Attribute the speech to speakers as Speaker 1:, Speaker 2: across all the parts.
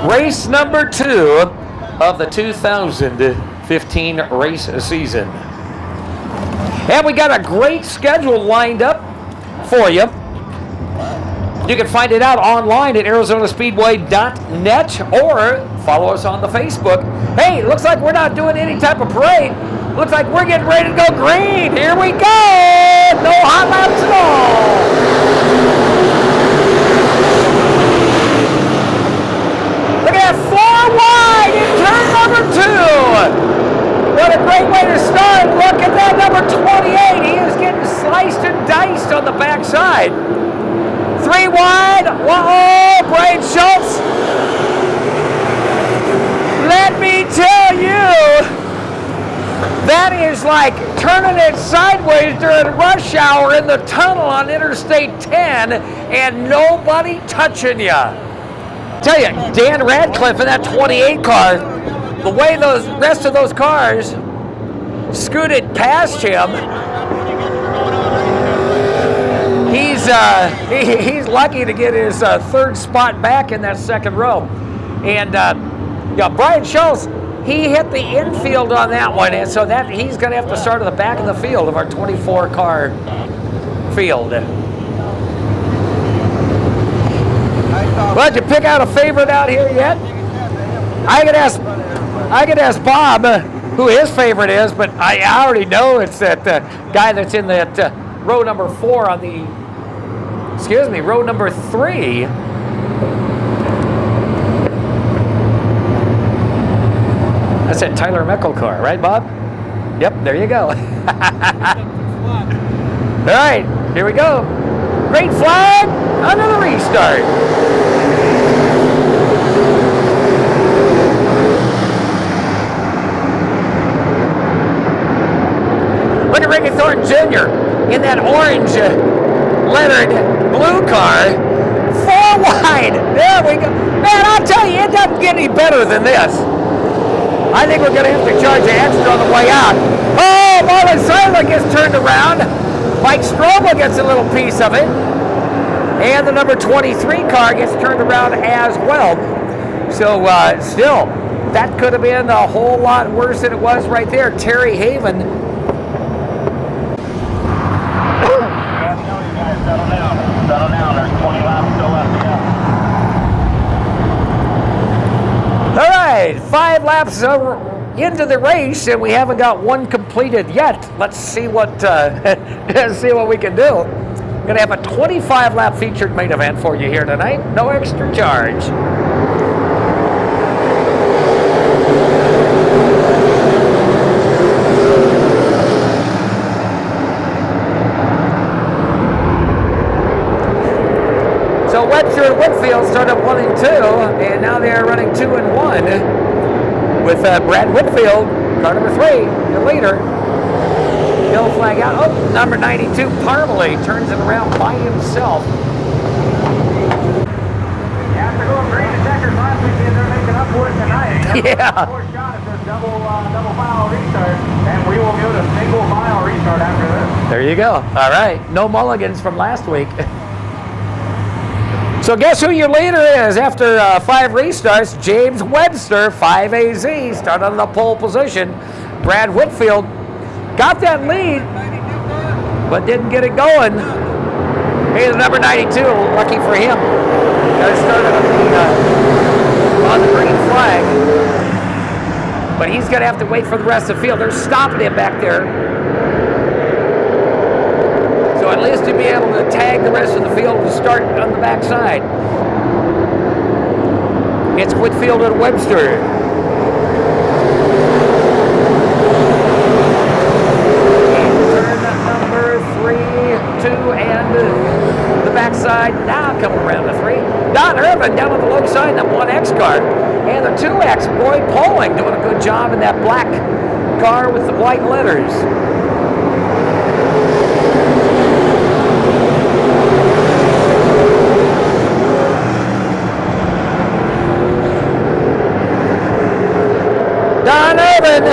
Speaker 1: Race number 2 of the 2015 race season. And we got a great schedule lined up for you. You can find it out online at ArizonaSpeedway.net or follow us on the Facebook. Hey, looks like we're not doing any type of parade. Looks like we're getting ready to go green. Here we go. No hot laps at all. Look at that, 4 wide in turn number 2. What a great way to start. Look at that, number 28. He is getting sliced and diced on the backside. 3 wide. Whoa, Brian Schultz. Let me tell you, that is like turning it sideways during rush hour in the tunnel on Interstate 10 and nobody touching you. Tell you, Dan Radcliffe in that 28 car, the way those rest of those cars scooted past him, he's lucky to get his third spot back in that second row. And Brian Schultz, he hit the infield on that one, and so that he's going to have to start at the back of the field of our 24-car field. Well, did you pick out a favorite out here yet? I could ask Bob who his favorite is, but I already know it's that guy that's in that row number 4 on the, row number 3. That's that Tyler Meckel car, right, Bob? Yep, there you go. All right, here we go. Great flag, another restart. Look at Ricky Thornton Jr. in that orange lettered blue car. 4 wide. There we go. Man, I'll tell you, it doesn't get any better than this. I think we're going to have to charge an extra on the way out. Oh, Marlon Seiler gets turned around. Mike Strobel gets a little piece of it. And the number 23 car gets turned around as well. So still, that could have been a whole lot worse than it was right there. Terry Haven.
Speaker 2: Settle down. There's 20 laps still left to go.
Speaker 1: All right, 5 laps into the race, and we haven't got one completed yet. Let's see what see what we can do. We're gonna have a 25-lap featured main event for you here tonight. No extra charge. So Webster and Whitfield started 1 and 2, and now they're running 2 and 1 with Brad Whitfield, car number 3, the leader. Yellow flag out. Oh, number 92, Parmalee, turns it around by himself.
Speaker 2: After going green and checkers last weekend, they're making up for it tonight.
Speaker 1: Yeah.
Speaker 2: 4 shot at this double file restart, and we will go to single file restart after this.
Speaker 1: There you go. All right. No mulligans from last week. So guess who your leader is after 5 restarts? James Webster, 5AZ, started on the pole position. Brad Whitfield got that lead, but didn't get it going. Hey, the number 92, lucky for him. Got it started on the green flag. But he's going to have to wait for the rest of the field. They're stopping him back there. So at least to be able to tag the rest of the field and start on the backside. It's Whitfield and Webster. And the backside, now coming around the 3. Don Irvin down on the low side in that 1X car. And the 2X, Roy Poling, doing a good job in that black car with the white letters. Don Irvin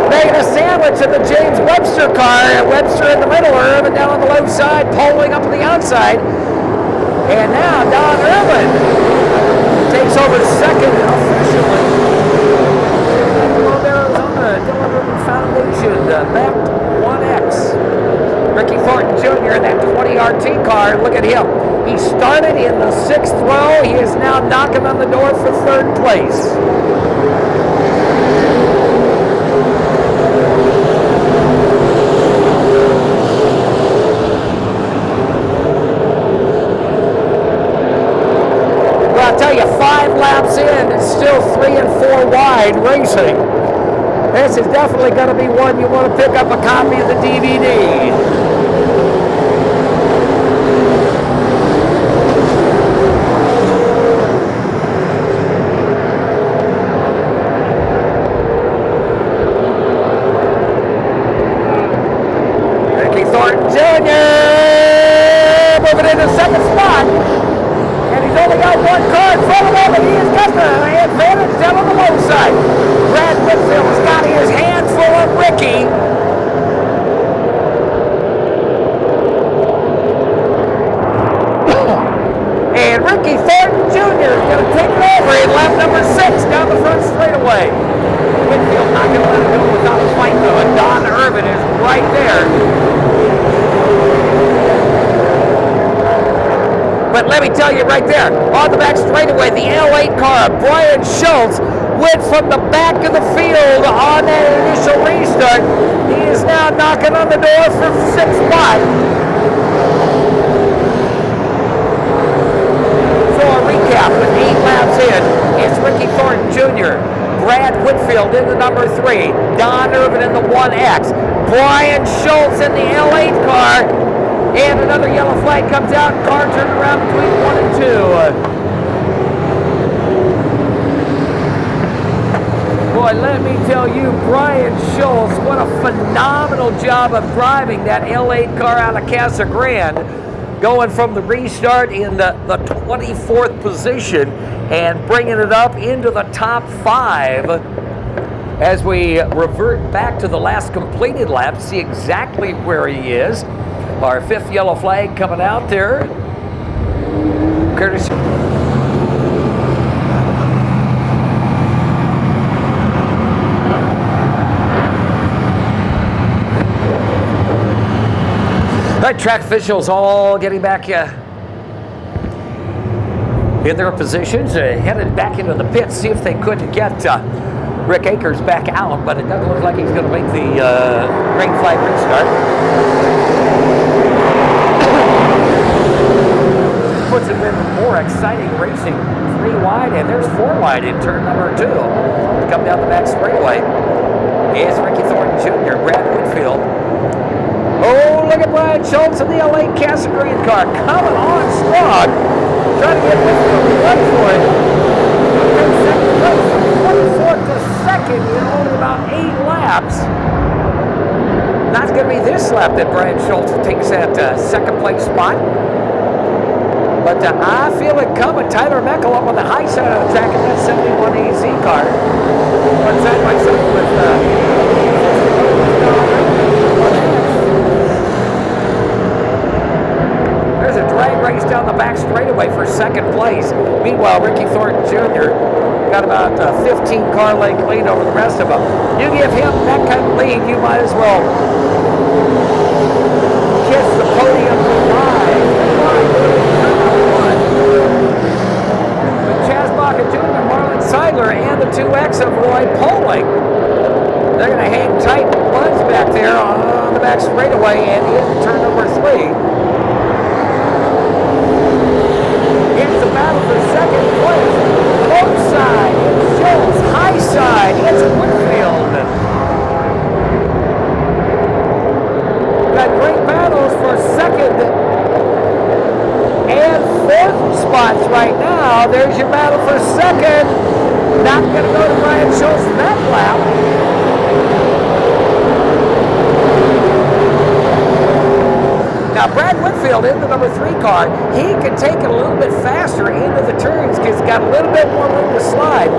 Speaker 1: making a sandwich of the James Webster car. Webster in the middle, Irvin down on the low side, Poling up on the outside. And now Don Irvin takes over second that 1X. Ricky Thornton Jr. in that 20RT car. Look at him. He started in the 6th row. He is now knocking on the door for 3rd place. Well, I'll tell you, 5 laps in, it's still 3 and 4 wide racing. This is definitely going to be one you want to pick up a copy of the DVD. Ricky Thornton Jr. moving into 2nd spot. And he's only got 1 car in front of him, and he has got the advantage down on the low side. Brad Whitfield's got his hands full of Ricky. And Ricky Thornton Jr. is going to take it over in lap number 6 down the front straightaway. Whitfield not going to let it go without a fight, though, and Don Irvin is right there. But let me tell you right there, on the back straightaway, the L8 car, Brian Schultz, went from the back of the field on that initial restart. He is now knocking on the door for 6th spot. So a recap with 8 laps in is Ricky Thornton Jr., Brad Whitfield in the number 3, Don Irvin in the 1X, Brian Schultz in the L8 car, and another yellow flag comes out, car turned around between 1 and 2. Boy, let me tell you, Brian Schultz, what a phenomenal job of driving that L8 car out of Casa Grande, going from the restart in the 24th position and bringing it up into the top 5 as we revert back to the last completed lap to see exactly where he is. Our 5th yellow flag coming out there. Curtis. Right, track officials all getting back in their positions, headed back into the pits, see if they couldn't get Rick Akers back out, but it doesn't look like he's going to make the green flag restart. Puts it in more exciting racing. 3 wide, and there's 4 wide in turn number 2. Come down the back straightaway. Here's Ricky Thornton Jr., Brad Whitfield. Oh, look at Brian Schultz in the LA Casa Grande car, coming on strong. Trying to get Whitfield to run for it. In 2nd place, from 24th to 2nd in only about 8 laps. Not going to be this lap that Brian Schultz takes that 2nd place spot. But I feel it coming. Tyler Meckel up on the high side of the track in that 71 AZ car. One side by side with there's a drag race down the back straightaway for 2nd place. Meanwhile, Ricky Thornton Jr. got about a 15 car length lead over the rest of them. You give him that kind of lead, you might as well kiss the podium goodbye. Jr., Marlon Seidler, and the 2X of Roy Poling. They're going to hang tight buds back there on the back straightaway and in turn number 3. It's a battle for 2nd place. Low side, Schultz, high side, it's Whitfield. Got great battles for 2nd and 4th spots right now. There's your battle for 2nd. Not going to go to Brian Schultz that lap. Now, Brad Whitfield in the number 3 car, he can take it a little bit faster into the turns because he's got a little bit more room to slide.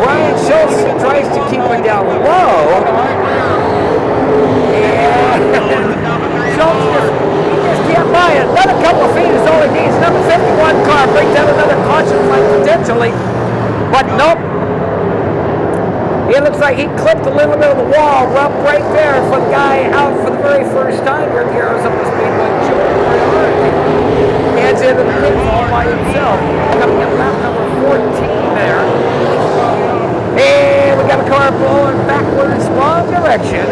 Speaker 1: Brian Schultz tries to keep it down low. And Schultz just can't buy it. Another couple of feet is all he needs. Number 51 car brings out another caution flight potentially. But nope. It looks like he clipped a little bit of the wall right there for the guy out for the very first time here at the Arizona Speedway. Heads into the pits all by himself. Coming up lap number 14 there. And we got a car blowing backwards, wrong direction.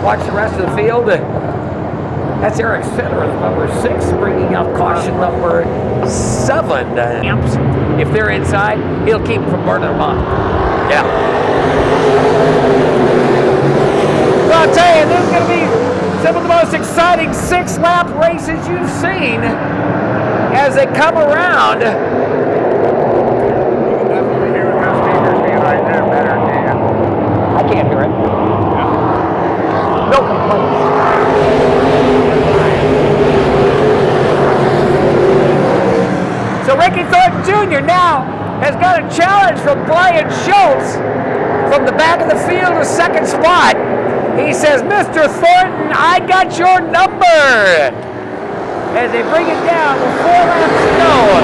Speaker 1: Watch the rest of the field. That's Eric Center, number 6, bringing out caution number 7 amps. If they're inside, he'll keep them from burning them up. Yeah. So I'll tell you, this is going to be some of the most exciting 6-lap races you've seen as they come around.
Speaker 2: You can definitely hear the speakers being right there better than you.
Speaker 1: I can't hear it. No complaints. So Ricky Thornton Jr. now has got a challenge from Brian Schultz from the back of the field to second spot. He says, Mr. Thornton, I got your number. As they bring it down with 4 laps to go.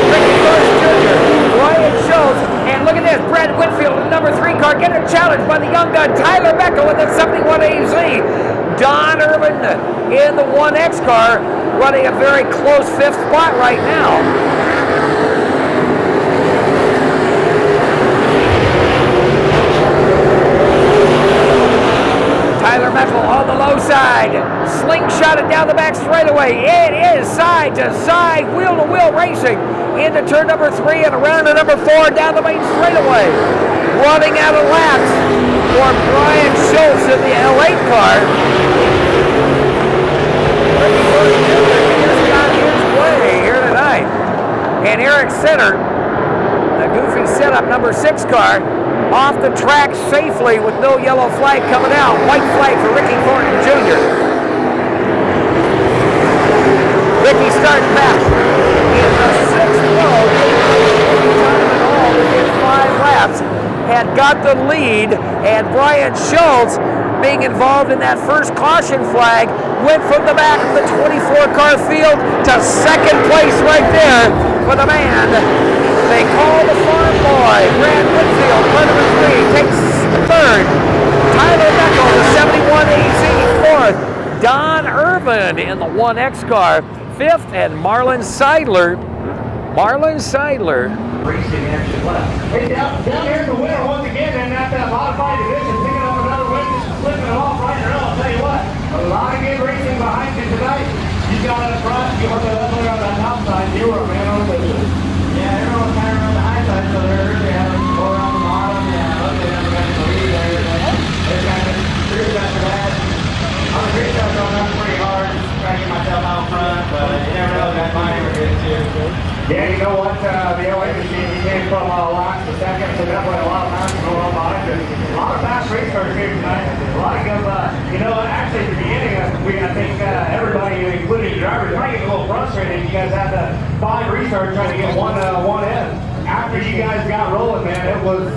Speaker 1: Ricky Thornton Jr., Brian Schultz, and look at this, Brad Whitfield, the number 3 car, getting challenged by the young gun Tyler Meckel in the 71 AZ. Don Irvin in the 1X car, running a very close 5th spot right now. Tyler Meckel on the low side, slingshotted down the back straightaway. It is side to side, wheel to wheel racing into turn number 3 and around to number 4 down the main straightaway. Running out of laps for Brian Schultz in the L8 car. He's got his way here tonight. And Eric Center, the goofy setup number 6 car, off the track safely with no yellow flag coming out. White flag for Ricky Thornton Jr. Ricky starting back in the 6th row. Time at all within 5 laps. Had got the lead, and Brian Schultz, being involved in that first caution flag, went from the back of the 24-car field to second place right there for the man they call the farm boy. Brad Whitfield, run number 3, takes 3rd. Tyler Meckel, the 71 AZ, 4th. Don Irvin in the 1X car, 5th, and Marlon Seidler.
Speaker 2: Racing action left. Hey, down here in the winner once again in that modified division, picking up another win, just flipping it off right now. I'll tell you what, a lot of good racing behind you tonight. You got up front, you were definitely on that top side. You were a man on the business. Yeah, everyone kind of on the high side, so they're really having to go around the bottom. Yeah, look, they never got to the lead there. They're kind of serious after that. On the great stuff going up pretty hard, trying to get myself out front, but you never know, that might ever get too. Yeah, you know what, the LA machine, he came from last to second, so definitely a lot of fast going on behind us. A lot of fast race cars here tonight. A lot of good, you know, actually at the beginning, I think everybody, including the drivers, might get a little frustrated. You guys had to 5 restarts trying to get one in. After you guys got rolling, man, it was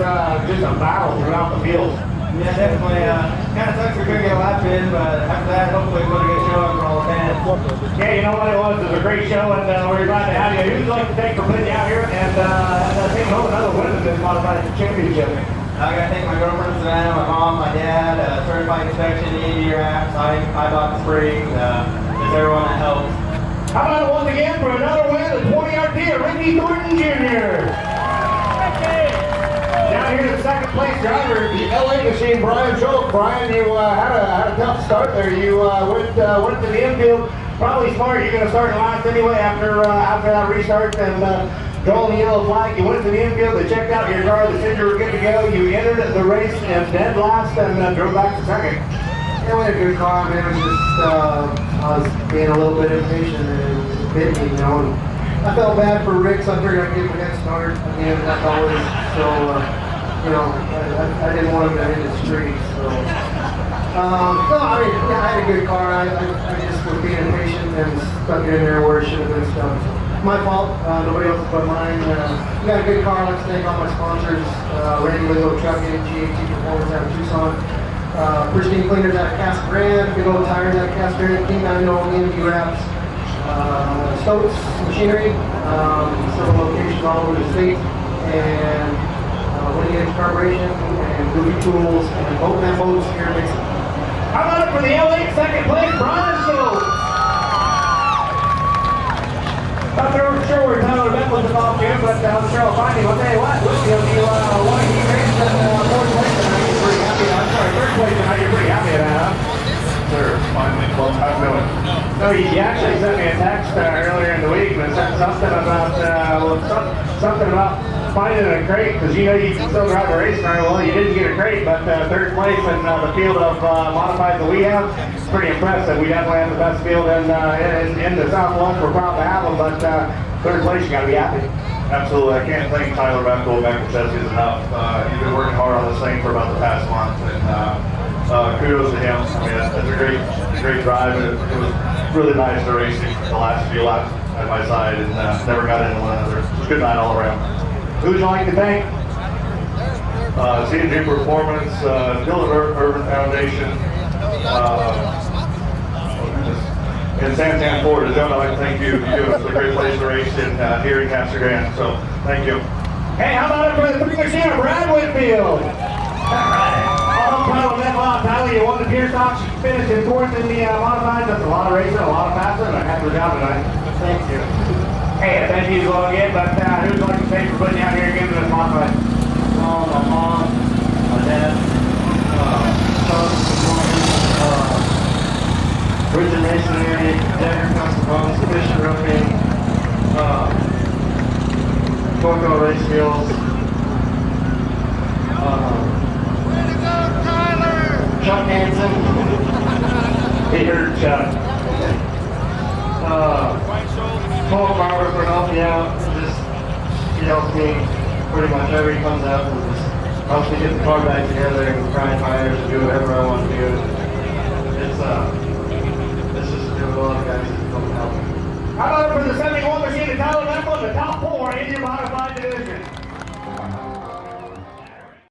Speaker 2: just a battle throughout the field. Yeah, definitely. Kind of sucks we couldn't get a lap in, but after that, hopefully we'll get a show up for all the fans. Yeah, you know what it was? It was a great show, and we're glad to have you. Who'd like to thank for putting you out here and take home another win in this modified championship? I got to thank my girlfriend Savannah, my mom, my dad, certified inspection, ED wraps, I bought the springs, just everyone that helped. How about it once again for another win, the 20RT of Ricky Thornton Jr. Down here the second place driver, the LA machine, Brian Schultz. Brian, you had a tough start there. You went to the infield. Probably smart. You're going to start last anyway after that restart and drawing the yellow flag. You went to the infield. They checked out your car. They said you were good to go. You entered the race and dead last and drove back to second.
Speaker 3: Yeah, we had a good car. I mean, it was just I was being a little bit impatient and it was bit me, you know. And I felt bad for Rick, so I figured I'd give him a head start. I mean, that's always so. You know, I didn't want him to hit the street, so. No, I mean, yeah, I had a good car. I just was being impatient and stuck it in there where it should have been stuck. My fault, nobody else but mine. We got a good car. Let's thank all my sponsors. Randy Leo Trucking, GAT Performance out of Tucson. Pristine Cleaners out of Casa Grande. Big Old Tires out of Casa Grande. King Dino, EMD Wraps. Stokes Machinery. Several locations all over the state. and when you get carburation and movie tools and both that modes here makes it.
Speaker 2: How about it for the L8 second place, Brian Stokes? Not sure where Tyler Bent was involved here, but I'm sure I'll find him. I'll tell you what, Whitfield, you won a heat race and fourth place tonight. You're pretty happy. I'm sorry, third place tonight. You're pretty happy with that, huh?
Speaker 4: Sure, finally, long time doing.
Speaker 2: No, you actually sent me a text earlier in the week and said something about finding a crate, because you know you can still drive a race car. Well, you didn't get a crate, but third place in the field of modified that we have, it's pretty impressive. We definitely have the best field in the Southwest. We're proud to have them, but third place, you got to be happy.
Speaker 4: Absolutely, I can't thank Tyler Bethel back at Chesky's enough. He's been working hard on this thing for about the past month, and kudos to him. I mean, it's a great drive, and it was really nice to race the last few laps at my side, and never got into one another. It was a good night all around.
Speaker 2: Who would you like to thank?
Speaker 4: C&G Performance, Dylan Urban Foundation, and Santan Ford. Dylan, I'd like to thank you. You give us a great place to race here in Casa Grande, so thank you.
Speaker 2: Hey, how about it for the 3% Brad Whitfield? All right. Tyler, you won the Pier Stocks, you finished in fourth in the modified. That's a lot of racing, a lot of passing, and a heck of a job tonight.
Speaker 3: Thank you.
Speaker 2: Hey, thank you as well again, but who'd like to thank for putting you out here again to this modified?
Speaker 3: My mom, my dad, Bridget Masonry, Denver Constables, Fishing Roofing, Coco Race Wheels,
Speaker 2: Way to go, Tyler!
Speaker 3: Chuck Hansen,
Speaker 2: He heard Chuck.
Speaker 3: Paul Barber for helping me out. He helps me pretty much every he comes out and just helps me get the car back together and grind tires and do whatever I want to do. It's